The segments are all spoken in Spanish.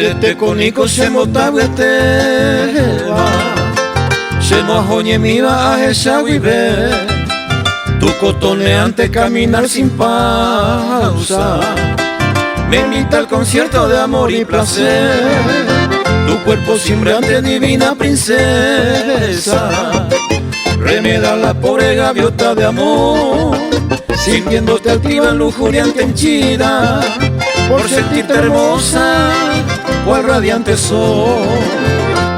Derete koniko se motagüeteba se mojoñe mi baje sabibe tu cotoneante caminar sin pausa me invita al concierto de amor y placer tu cuerpo simbrante divina princesa remeda la pobre gaviota de amor sintiéndote altiva, lujuriante, henchida por sentirte hermosa cual radiante sol.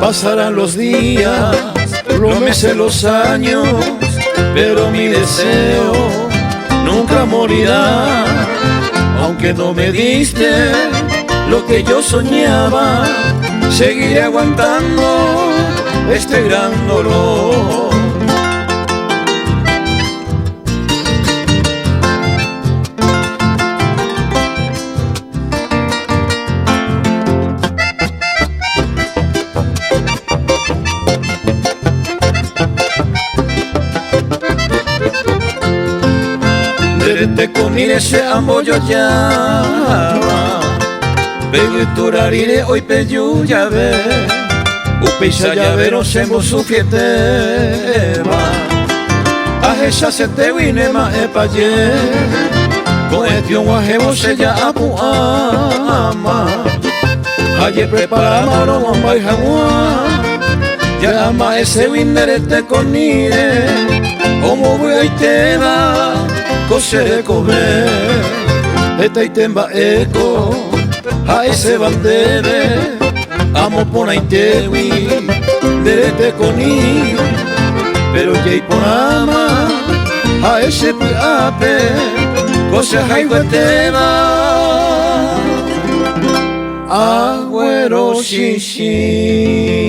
Pasarán los días, los meses, los años, pero mi deseo nunca morirá. Aunque no me diste lo que yo soñaba, seguiré aguantando este gran dolor. Derete konire se amboyo llama Beguturarire hoy peyu llave Upeisha llavero sembo sufieteba Ajesha se te winema epaye Coetion guajebo se ya apu ama Aye prepara maro bomba y jagua Ya ama ese win derete konire Como voy a iteba Kose kobe Eta itemba eko A ese bandere Amo pona itewi Derete koni Pero jay ponama A ese piape Kose haiweteba Agüero shishi